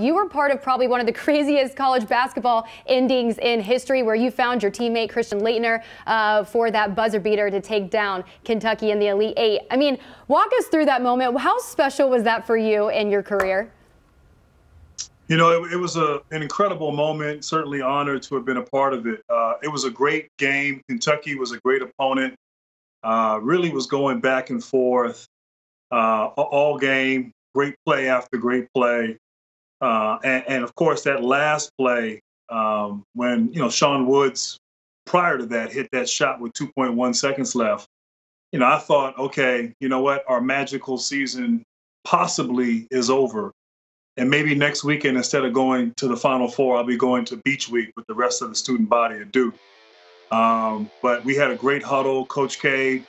You were part of probably one of the craziest college basketball endings in history, where you found your teammate Christian Laettner for that buzzer beater to take down Kentucky in the Elite Eight. I mean, walk us through that moment. How special was that for you in your career? You know, it was an incredible moment. Certainly honored to have been a part of it. It was a great game. Kentucky was a great opponent. Really was going back and forth all game. Great play after great play. And of course, that last play, when, Sean Woods, prior to that, hit that shot with 2.1 seconds left, I thought, okay, you know what? Our magical season possibly is over. And maybe next weekend, instead of going to the Final Four, I'll be going to Beach Week with the rest of the student body at Duke. But we had a great huddle. Coach K,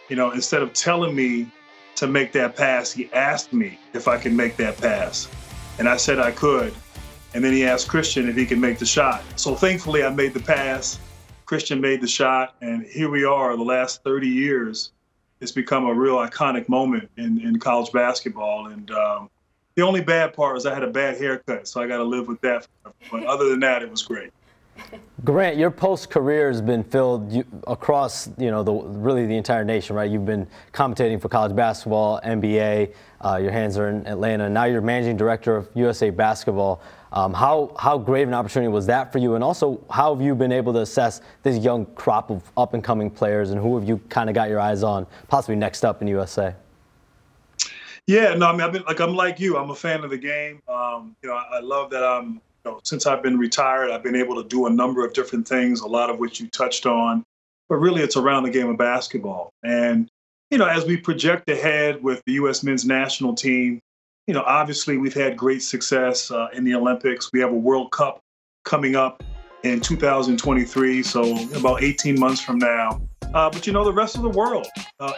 instead of telling me to make that pass, he asked me if I could make that pass. And I said I could. And then he asked Christian if he could make the shot. So thankfully, I made the pass. Christian made the shot. And here we are, the last 30 years. It's become a real iconic moment in college basketball. And the only bad part is I had a bad haircut, so I got to live with that. But other than that, it was great. Grant, your post-career has been filled across, really the entire nation, right? You've been commentating for college basketball, NBA. Your hands are in Atlanta. Now you're managing director of USA Basketball. How great of an opportunity was that for you? And also, how have you been able to assess this young crop of up-and-coming players, and who have you kind of got your eyes on possibly next up in USA? Yeah, no, I mean, I'm like you. I'm a fan of the game. I love that since I've been retired, I've been able to do a number of different things, a lot of which you touched on. But really, it's around the game of basketball. And, as we project ahead with the U.S. men's national team, obviously we've had great success in the Olympics. We have a World Cup coming up in 2023, so about 18 months from now. But, the rest of the world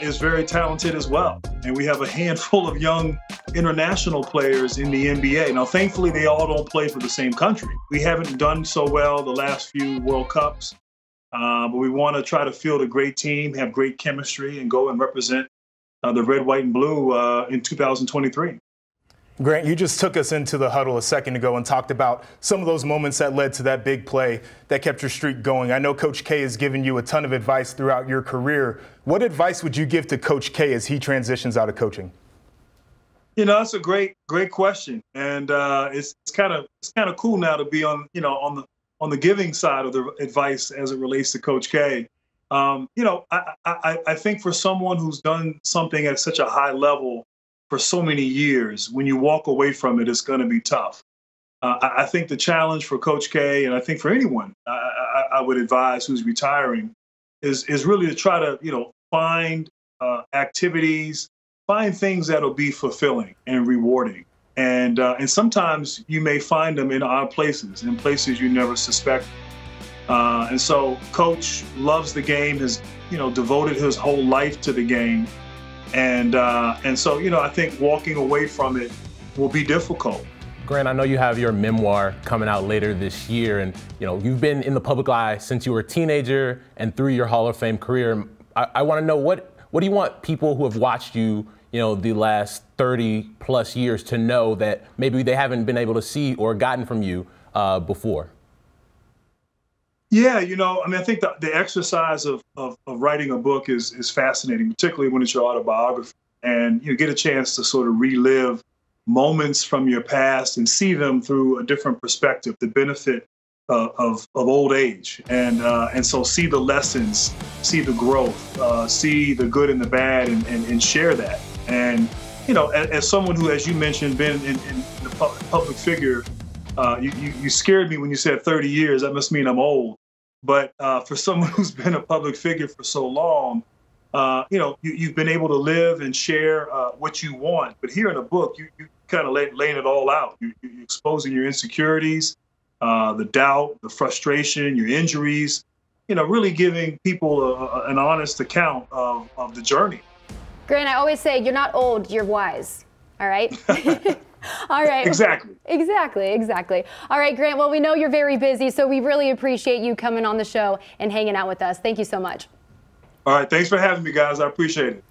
is very talented as well. And we have a handful of young international players in the NBA. Now, thankfully, they all don't play for the same country. We haven't done so well the last few World Cups, but we want to try to field a great team, have great chemistry, and go and represent the red, white, and blue in 2023. Grant, you just took us into the huddle a second ago and talked about some of those moments that led to that big play that kept your streak going. I know Coach K has given you a ton of advice throughout your career. What advice would you give to Coach K as he transitions out of coaching? That's a great question, and it's kind of cool now to be on the giving side of the advice as it relates to Coach K. I think for someone who's done something at such a high level for so many years, when you walk away from it, it's going to be tough. I think the challenge for Coach K, and I think for anyone I would advise who's retiring, is really to try to find activities, find things that'll be fulfilling and rewarding. And sometimes you may find them in odd places, in places you never suspect. And so Coach loves the game, has devoted his whole life to the game. And so, I think walking away from it will be difficult. Grant, I know you have your memoir coming out later this year, and you've been in the public eye since you were a teenager and through your Hall of Fame career. I want to know, what do you want people who have watched you, the last 30 plus years to know that maybe they haven't been able to see or gotten from you before? Yeah, I think the exercise of writing a book is fascinating, particularly when it's your autobiography, and you get a chance to sort of relive moments from your past and see them through a different perspective, the benefit of old age, and so see the lessons, see the growth, see the good and the bad, and share that. And as someone who, as you mentioned, been in the public figure. You scared me when you said 30 years. That must mean I'm old. But for someone who's been a public figure for so long, you've been able to live and share what you want. But here in a book, you kind of laying it all out. You're exposing your insecurities, the doubt, the frustration, your injuries, really giving people an honest account of the journey. Grant, I always say you're not old, you're wise. All right? All right. Exactly. All right, Grant, well, we know you're very busy, so we really appreciate you coming on the show and hanging out with us. Thank you so much. All right. Thanks for having me, guys. I appreciate it.